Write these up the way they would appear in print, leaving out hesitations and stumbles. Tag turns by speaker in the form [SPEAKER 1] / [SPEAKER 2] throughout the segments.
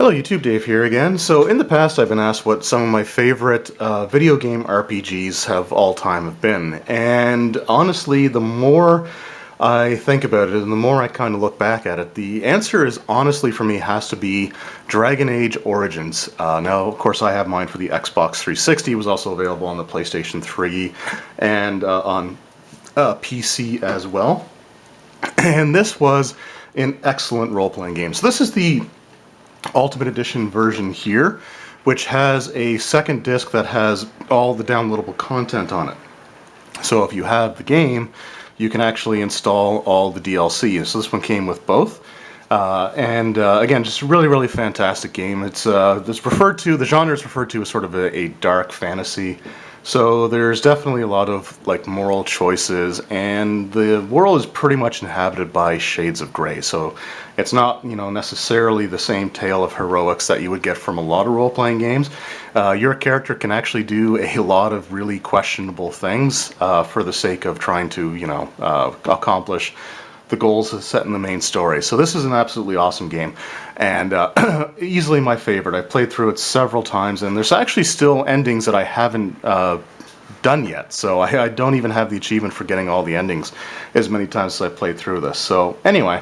[SPEAKER 1] Hello YouTube, Dave here again. So in the past I've been asked what some of my favorite video game RPGs have all time have been, and honestly the more I think about it and the more I kind of look back at it, the answer is honestly for me has to be Dragon Age Origins. Now of course I have mine for the Xbox 360, it was also available on the PlayStation 3 and on PC as well. And this was an excellent role-playing game. So this is the Ultimate Edition version here, which has a second disc that has all the downloadable content on it. So if you have the game, you can actually install all the DLC. So this one came with both. Again, just a really fantastic game. It's referred to, the genre is referred to as sort of a dark fantasy. So there's definitely a lot of like moral choices, and the world is pretty much inhabited by shades of gray. So it's not, necessarily the same tale of heroics that you would get from a lot of role-playing games. Your character can actually do a lot of really questionable things for the sake of trying to, accomplish the goals set in the main story. So this is an absolutely awesome game, and easily my favorite. I've played through it several times, and there's actually still endings that I haven't done yet. So I don't even have the achievement for getting all the endings as many times as I played through this. So anyway,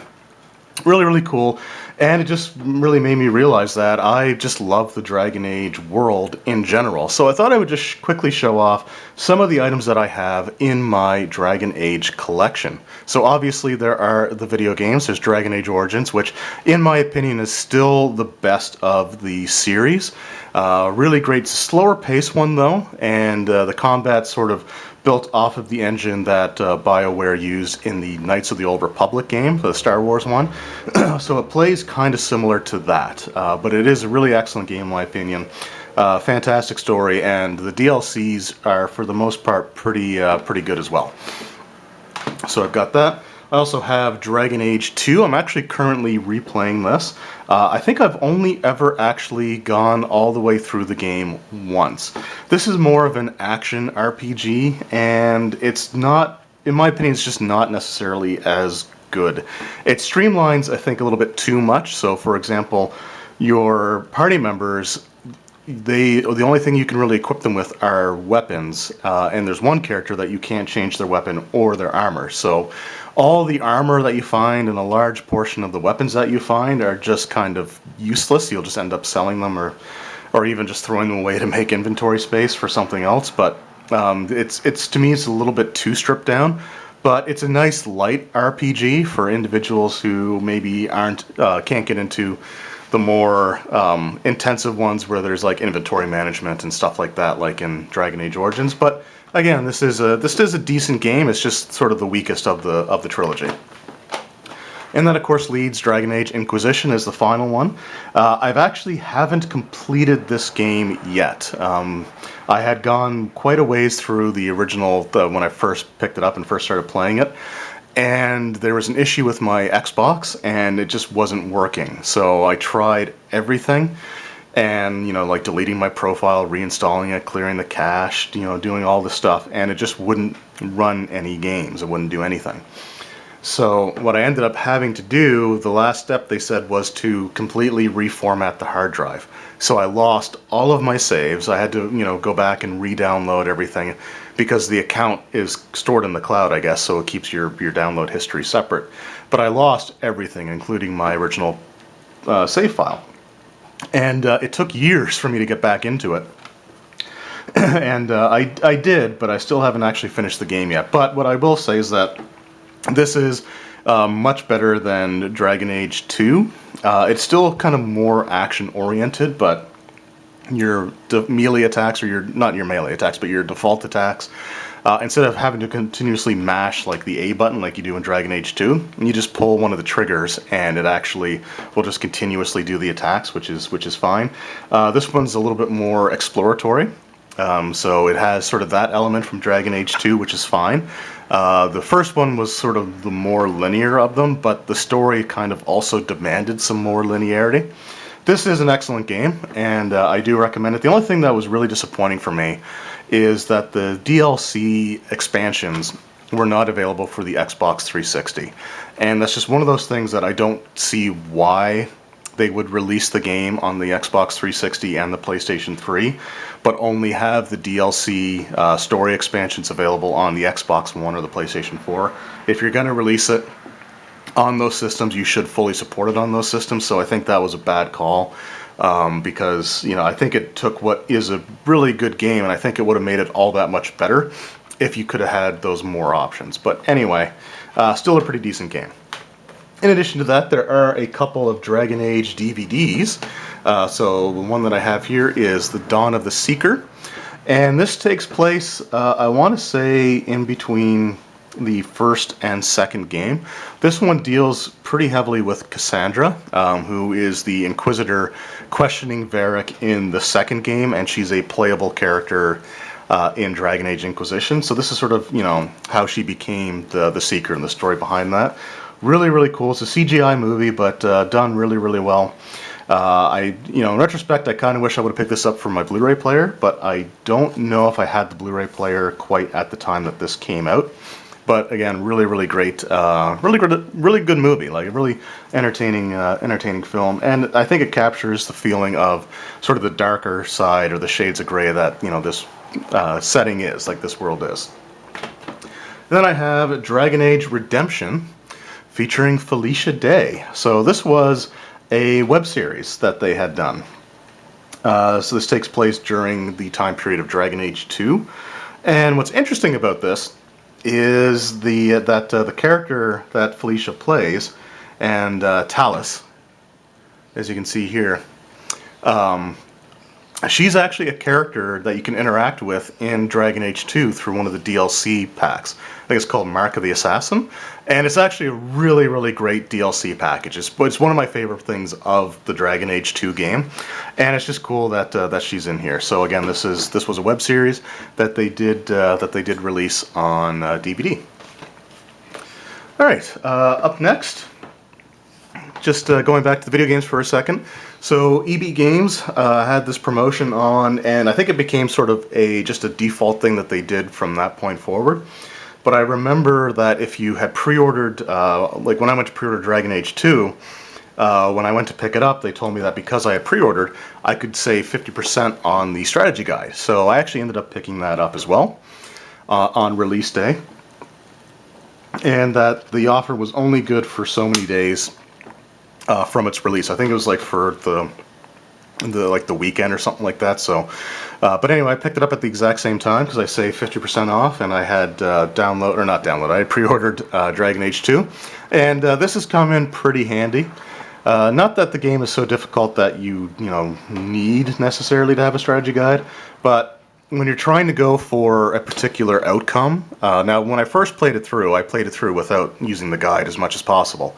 [SPEAKER 1] really cool, and it just really made me realize that I just love the Dragon Age world in general. So I thought I would just quickly show off some of the items that I have in my Dragon Age collection. So obviously there are the video games. There's Dragon Age Origins, which in my opinion is still the best of the series. Really great, slower pace one though, and the combat sort of built off of the engine that BioWare used in the Knights of the Old Republic game, the Star Wars one. So it plays kind of similar to that, but it is a really excellent game in my opinion. Fantastic story, and the DLCs are for the most part pretty good as well. So I've got that. I also have Dragon Age 2. I'm actually currently replaying this. I think I've only ever actually gone all the way through the game once. This is more of an action RPG, and it's not, in my opinion, it's just not necessarily as good. It streamlines, I think, a little bit too much. So, for example, your party members, the only thing you can really equip them with are weapons, and there's one character that you can't change their weapon or their armor. So all the armor that you find and a large portion of the weapons that you find are just kind of useless. You'll just end up selling them or even just throwing them away to make inventory space for something else. But it's to me it's a little bit too stripped down. But it's a nice light RPG for individuals who maybe can't get into the more intensive ones where there's like inventory management and stuff like that, like in Dragon Age Origins. But again, this is a decent game. It's just sort of the weakest of the trilogy. And that of course leads Dragon Age Inquisition as the final one. I've actually haven't completed this game yet. I had gone quite a ways through the original when I first picked it up and first started playing it. And there was an issue with my Xbox, and it just wasn't working. So I tried everything, and like deleting my profile, reinstalling it, clearing the cache, doing all this stuff, and it just wouldn't run any games. It wouldn't do anything. So what I ended up having to do, the last step they said, was to completely reformat the hard drive. So I lost all of my saves. I had to, go back and re-download everything because the account is stored in the cloud, I guess, so it keeps your download history separate. But I lost everything, including my original save file. And it took years for me to get back into it. And I did, but I still haven't actually finished the game yet. But what I will say is that this is much better than Dragon Age 2. It's still kind of more action-oriented, but your melee attacks, or not your melee attacks, but your default attacks, instead of having to continuously mash like the A button like you do in Dragon Age 2, you just pull one of the triggers and it actually will just continuously do the attacks, which is fine. This one's a little bit more exploratory. So it has sort of that element from Dragon Age 2, which is fine. The first one was sort of the more linear of them, but the story kind of also demanded some more linearity. This is an excellent game, and I do recommend it. The only thing that was really disappointing for me is that the DLC expansions were not available for the Xbox 360. And that's just one of those things that I don't see why they would release the game on the Xbox 360 and the PlayStation 3, but only have the DLC story expansions available on the Xbox One or the PlayStation 4. If you're going to release it on those systems, you should fully support it on those systems. So I think that was a bad call, because I think it took what is a really good game, and I think it would have made it all that much better if you could have had those more options. But anyway, still a pretty decent game. In addition to that, there are a couple of Dragon Age DVDs. So the one that I have here is The Dawn of the Seeker. And this takes place, I want to say, in between the first and second game. This one deals pretty heavily with Cassandra, who is the Inquisitor questioning Varric in the second game, and she's a playable character in Dragon Age Inquisition. So this is sort of, how she became the Seeker and the story behind that. Really, really cool. It's a CGI movie, but done really, really well. In retrospect, I kind of wish I would have picked this up for my Blu-ray player, but I don't know if I had the Blu-ray player quite at the time that this came out. But again, really, really great, really good movie. Like a really entertaining film, and I think it captures the feeling of sort of the darker side or the shades of gray that this setting is, like this world is. Then I have Dragon Age Redemption, featuring Felicia Day. So this was a web series that they had done. So this takes place during the time period of Dragon Age 2. And what's interesting about this is the character that Felicia plays, and Talus, as you can see here, she's actually a character that you can interact with in Dragon Age 2 through one of the DLC packs. I think it's called Mark of the Assassin, and it's actually a really, really great DLC package. It's one of my favorite things of the Dragon Age 2 game, and it's just cool that she's in here. So again, this was a web series that they did release on DVD. All right, up next, just going back to the video games for a second. So EB Games had this promotion on, and I think it became sort of just a default thing that they did from that point forward. But I remember that if you had pre-ordered, like when I went to pre-order Dragon Age 2, when I went to pick it up, they told me that because I had pre-ordered, I could save 50% on the strategy guide. So I actually ended up picking that up as well on release day. And that the offer was only good for so many days from its release. I think it was like for the weekend or something like that. So, but anyway, I picked it up at the exact same time because I saved 50% off, and I had I had pre-ordered Dragon Age 2, and this has come in pretty handy. Not that the game is so difficult that you need necessarily to have a strategy guide, but when you're trying to go for a particular outcome, now when I first played it through, I played it through without using the guide as much as possible,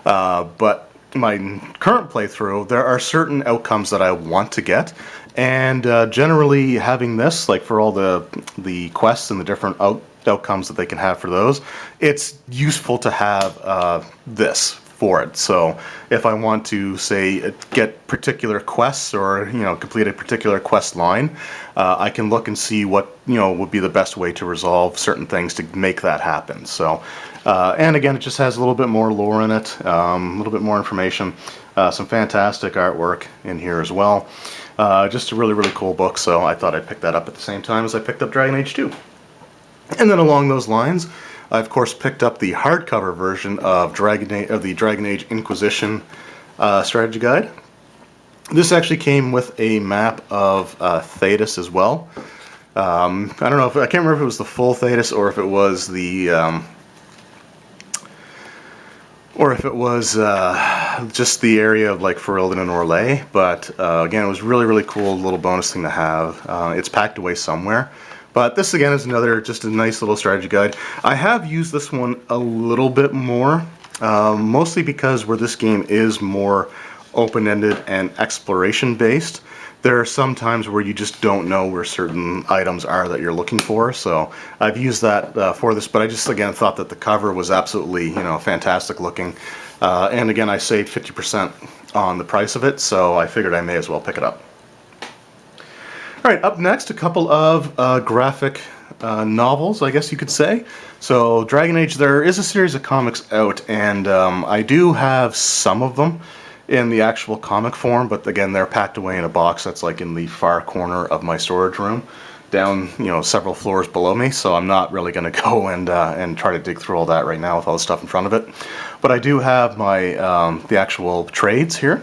[SPEAKER 1] but my current playthrough, there are certain outcomes that I want to get, and generally having this, like for all the quests and the different outcomes that they can have for those, it's useful to have this for it. So if I want to, say, get particular quests or complete a particular quest line, I can look and see what would be the best way to resolve certain things to make that happen. So and again, it just has a little bit more lore in it, a little bit more information, some fantastic artwork in here as well. Just a really, really cool book, so I thought I'd pick that up at the same time as I picked up Dragon Age 2. And then along those lines, I of course picked up the hardcover version of the Dragon Age Inquisition strategy guide. This actually came with a map of Thedas as well. I don't know I can't remember if it was the full Thedas or if it was just the area of like Ferelden and Orlais, but again, it was really, really cool little bonus thing to have. It's packed away somewhere. But this again is just a nice little strategy guide. I have used this one a little bit more, mostly because where this game is more open-ended and exploration-based, there are some times where you just don't know where certain items are that you're looking for. So I've used that for this, but I just again thought that the cover was absolutely fantastic looking, and again I saved 50% on the price of it, so I figured I may as well pick it up. All right, up next, a couple of graphic novels, I guess you could say. So Dragon Age, there is a series of comics out, and I do have some of them. in the actual comic form, but again, they're packed away in a box that's like in the far corner of my storage room, down, you know, several floors below me. So I'm not really going to go and try to dig through all that right now with all the stuff in front of it. But I do have my the actual trades here.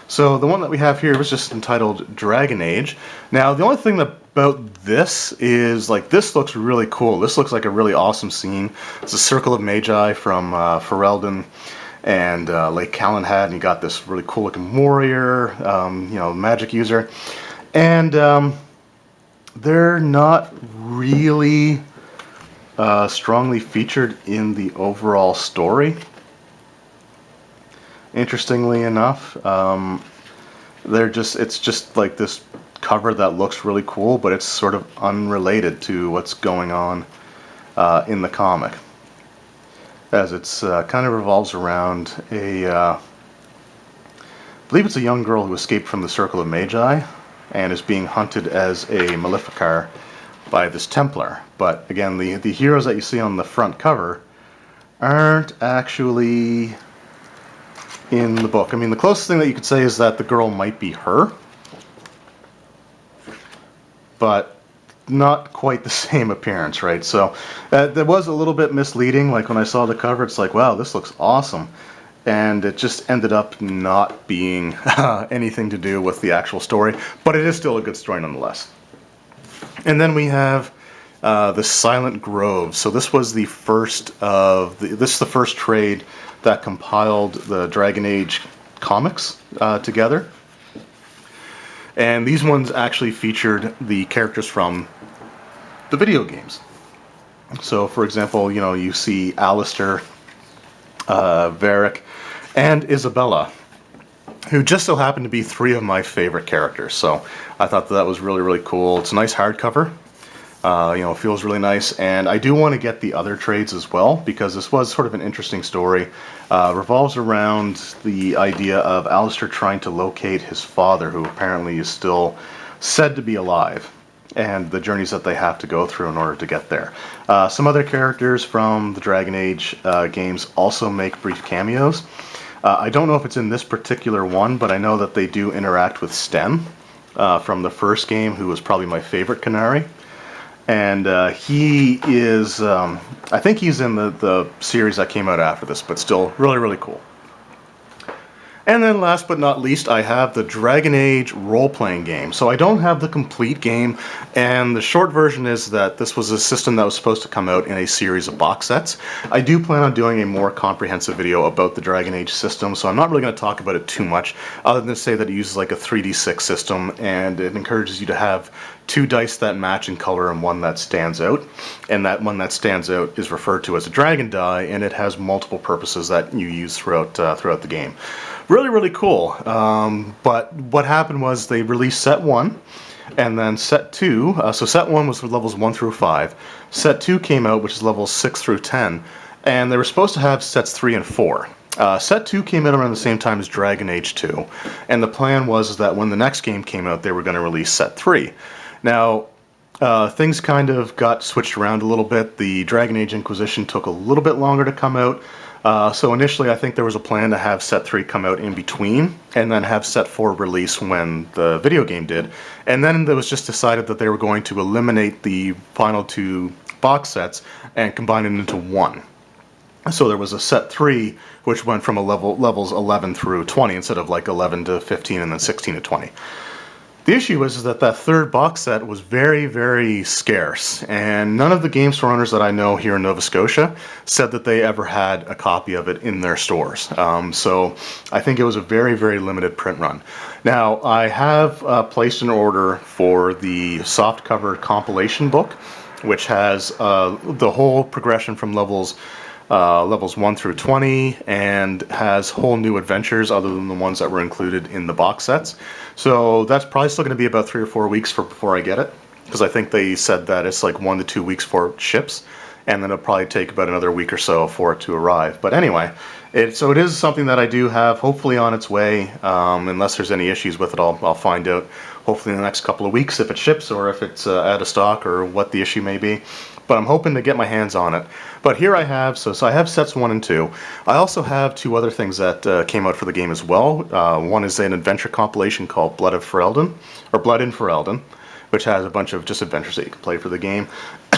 [SPEAKER 1] So the one that we have here was just entitled Dragon Age. Now the only thing about this is, like, this looks really cool. This looks like a really awesome scene. It's a Circle of Magi from Ferelden and Lake Calenhad, and you got this really cool looking warrior, you know, magic user. And they're not really strongly featured in the overall story. Interestingly enough, it's just like this cover that looks really cool, but it's sort of unrelated to what's going on in the comic, as it's kind of revolves around I believe it's a young girl who escaped from the Circle of Magi and is being hunted as a Maleficar by this Templar. But again, the heroes that you see on the front cover aren't actually in the book. I mean, the closest thing that you could say is that the girl might be her, but not quite the same appearance, right? So that was a little bit misleading. Like when I saw the cover, it's like, wow, this looks awesome. And it just ended up not being anything to do with the actual story, but it is still a good story nonetheless. And then we have the Silent Grove. So this was the first of this is the first trade that compiled the Dragon Age comics together. And these ones actually featured the characters from the video games. So, for example, you know, you see Alistair, Varric, and Isabella, who just so happen to be three of my favorite characters. So I thought that was really, really cool. It's a nice hardcover. You know, it feels really nice, and I do want to get the other trades as well, because this was sort of an interesting story. Revolves around the idea of Alistair trying to locate his father, who apparently is still said to be alive, and the journeys that they have to go through in order to get there. Some other characters from the Dragon Age games also make brief cameos. I don't know if it's in this particular one, but I know that they do interact with Sten from the first game, who was probably my favorite Canary. And he is, I think he's in the series that came out after this, but still really, really cool. And then last but not least, I have the Dragon Age role-playing game. So I don't have the complete game, and the short version is that this was a system that was supposed to come out in a series of box sets. I do plan on doing a more comprehensive video about the Dragon Age system, so I'm not really going to talk about it too much, other than to say that it uses like a 3d6 system, and it encourages you to have 2 dice that match in color and one that stands out. And that one that stands out is referred to as a dragon die, and it has multiple purposes that you use throughout the game. Really, really cool. But what happened was they released set 1, and then set 2, so set 1 was for levels 1 through 5. Set 2 came out, which is levels 6 through 10, and they were supposed to have sets 3 and 4. Set 2 came out around the same time as Dragon Age 2, and the plan was that when the next game came out, they were going to release set 3. Now, things kind of got switched around a little bit. The Dragon Age Inquisition took a little bit longer to come out. So initially, I think there was a plan to have set 3 come out in between, and then have set 4 release when the video game did. And then it was just decided that they were going to eliminate the final 2 box sets and combine it into one. So there was a set 3, which went from levels 11 through 20, instead of like 11 to 15 and then 16 to 20. The issue is that third box set was very, very scarce, and none of the game store owners that I know here in Nova Scotia said that they ever had a copy of it in their stores. So I think it was a very, very limited print run. Now, I have placed an order for the softcover compilation book, which has the whole progression from levels 1 through 20, and has whole new adventures other than the ones that were included in the box sets. So that's probably still going to be about 3 or 4 weeks before I get it, because I think they said that it's like 1 to 2 weeks before it ships, and then it'll probably take about another week or so for it to arrive. But anyway, so it is something that I do have hopefully on its way. Unless there's any issues with it, I'll find out hopefully in the next couple of weeks if it ships or if it's out of stock or what the issue may be. but I'm hoping to get my hands on it. But here I have, so I have sets 1 and 2. I also have 2 other things that came out for the game as well. One is an adventure compilation called Blood in Ferelden, which has a bunch of just adventures that you can play for the game.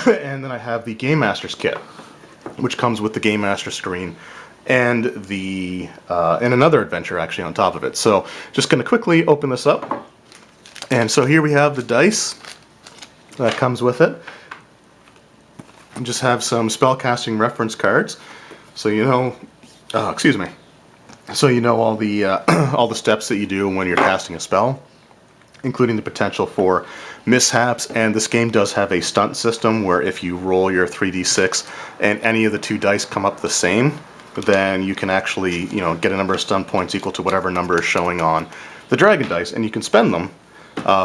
[SPEAKER 1] And then I have the Game Master's Kit, which comes with the Game Master screen and and another adventure actually on top of it. So just going to quickly open this up. And so here we have the dice that comes with it. And just have some spellcasting reference cards, so you know, so you know all the all the steps that you do when you're casting a spell, including the potential for mishaps. And this game does have a stunt system where if you roll your 3d6 and any of the 2 dice come up the same, then you can actually, you know, get a number of stun points equal to whatever number is showing on the dragon dice, and you can spend them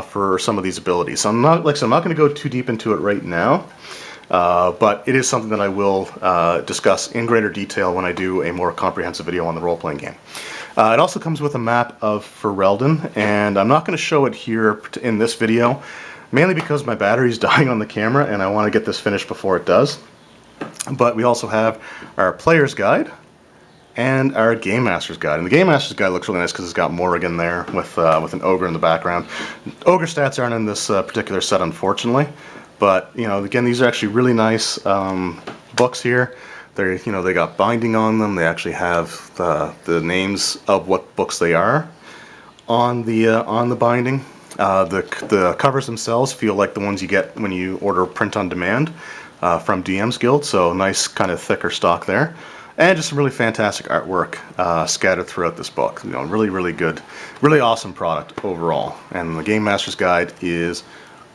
[SPEAKER 1] for some of these abilities. So I'm not going to go too deep into it right now, but it is something that I will discuss in greater detail when I do a more comprehensive video on the role-playing game. It also comes with a map of Ferelden, and I'm not going to show it here in this video, mainly because my battery's dying on the camera and I want to get this finished before it does. But we also have our player's guide and our Game Master's Guide. And the Game Master's Guide looks really nice because it's got Morrigan there with an ogre in the background. Ogre stats aren't in this particular set, unfortunately. But, you know, again, these are actually really nice books here. They're, you know, they got binding on them. They actually have the names of what books they are on the binding. The covers themselves feel like the ones you get when you order print on demand from DM's Guild. So nice kind of thicker stock there. And just some really fantastic artwork scattered throughout this book. You know, really, really good, really awesome product overall. And the Game Master's Guide is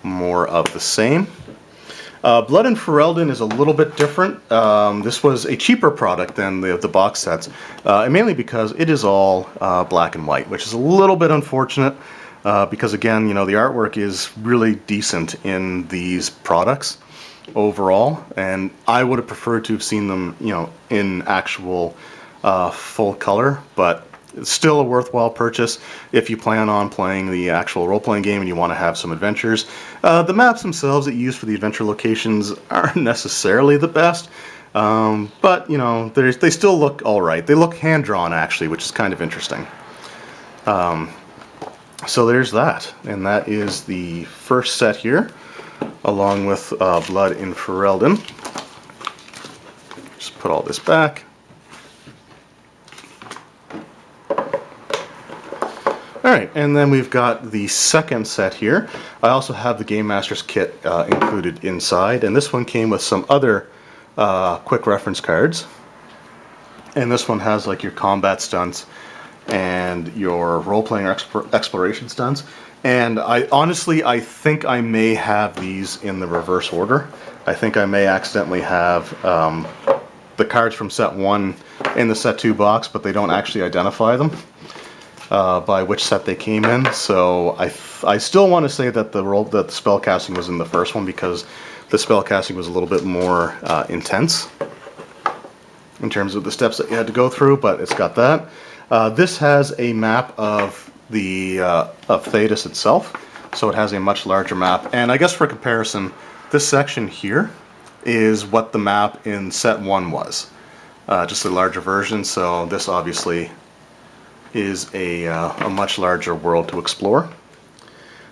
[SPEAKER 1] more of the same. Blood in Ferelden is a little bit different. This was a cheaper product than the box sets, mainly because it is all black and white, which is a little bit unfortunate because, again, you know, the artwork is really decent in these products overall, and I would have preferred to have seen them, you know, in actual full color, but it's still a worthwhile purchase if you plan on playing the actual role-playing game and you want to have some adventures. The maps themselves that you use for the adventure locations aren't necessarily the best, but, you know, they still look alright. They look hand-drawn, actually, which is kind of interesting. So there's that, and that is the first set here, along with Blood in Ferelden. Just put all this back. Alright, and then we've got the second set here. I also have the Game Master's Kit included inside, and this one came with some other quick reference cards. And this one has like your combat stunts and your role-playing or exploration stunts. And I think I may have these in the reverse order. I think I may accidentally have the cards from set 1 in the set 2 box, but they don't actually identify them by which set they came in. So I still want to say that the spellcasting was in the first one because the spellcasting was a little bit more intense in terms of the steps that you had to go through, but it's got that. This has a map of of Thedas itself, so it has a much larger map. And I guess for comparison, this section here is what the map in set 1 was, just a larger version. So this obviously is a much larger world to explore.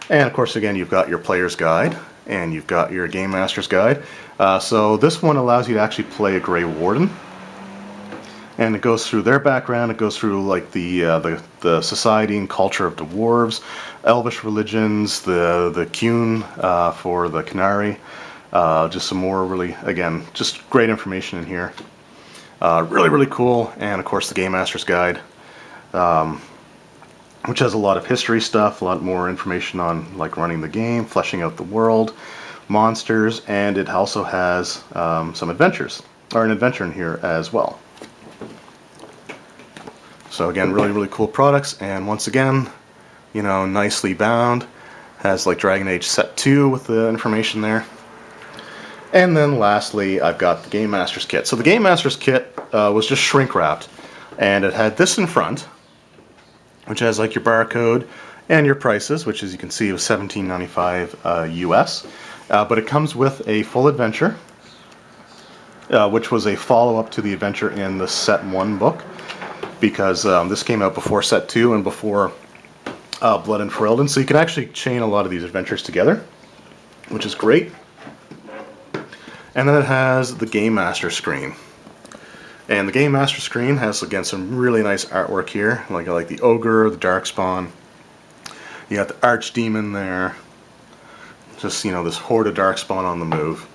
[SPEAKER 1] And of course, again, you've got your player's guide and you've got your Game Master's Guide. So this one allows you to actually play a Grey Warden. And it goes through their background. It goes through like the society and culture of dwarves, elvish religions, the Qun for the Canary. Just some more really, again, just great information in here. Really, really cool. And of course, the Game Master's Guide, which has a lot of history stuff, a lot more information on like running the game, fleshing out the world, monsters, and it also has some adventures, or an adventure in here as well. So again, really, really cool products, and once again, you know, nicely bound. Has like Dragon Age Set 2 with the information there. And then lastly, I've got the Game Master's Kit. So the Game Master's Kit was just shrink wrapped, and it had this in front, which has like your barcode and your prices, which as you can see was $17.95 US. But it comes with a full adventure, which was a follow-up to the adventure in the Set 1 book, because this came out before Set 2 and before Blood and Ferelden, so you can actually chain a lot of these adventures together, which is great. And then it has the Game Master screen. And the Game Master screen has, again, some really nice artwork here, like the Ogre, the Darkspawn. You got the Archdemon there. Just, you know, this horde of Darkspawn on the move.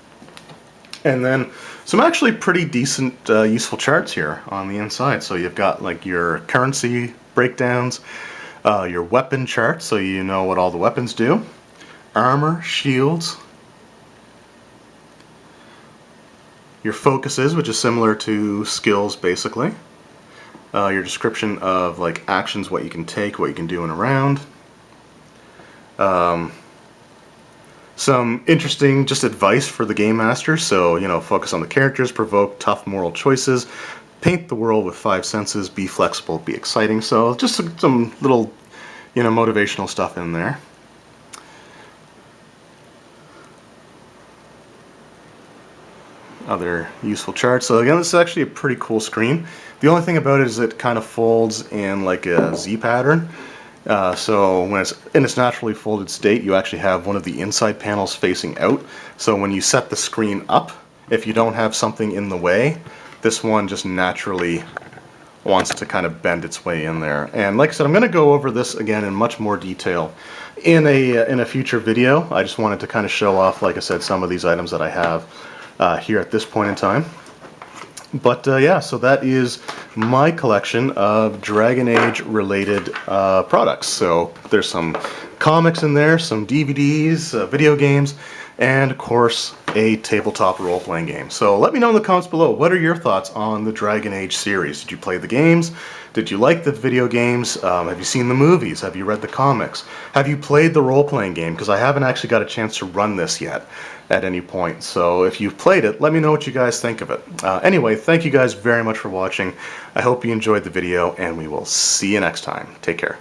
[SPEAKER 1] And then some actually pretty decent, useful charts here on the inside. So you've got like your currency breakdowns, your weapon chart, so you know what all the weapons do, armor, shields, your focuses, which is similar to skills basically, your description of like actions, what you can take, what you can do in a round, some interesting just advice for the Game Master, so you know, focus on the characters, provoke tough moral choices, paint the world with 5 senses, be flexible, be exciting. So just some little, you know, motivational stuff in there. Other useful charts. So again, this is actually a pretty cool screen. The only thing about it is it kind of folds in like a Z pattern. So when it's in its naturally folded state, you actually have one of the inside panels facing out. So when you set the screen up, if you don't have something in the way, this one just naturally wants to kind of bend its way in there. And like I said, I'm going to go over this again in much more detail in a future video. I just wanted to kind of show off, like I said, some of these items that I have here at this point in time. But yeah, so that is my collection of Dragon Age related products. So there's some comics in there, some DVDs, video games, and of course a tabletop role-playing game. So let me know in the comments below, what are your thoughts on the Dragon Age series? Did you play the games? Did you like the video games? Have you seen the movies? Have you read the comics? Have you played the role-playing game? Because I haven't actually got a chance to run this yet at any point. So if you've played it, let me know what you guys think of it. Anyway, thank you guys very much for watching. I hope you enjoyed the video, and we will see you next time. Take care.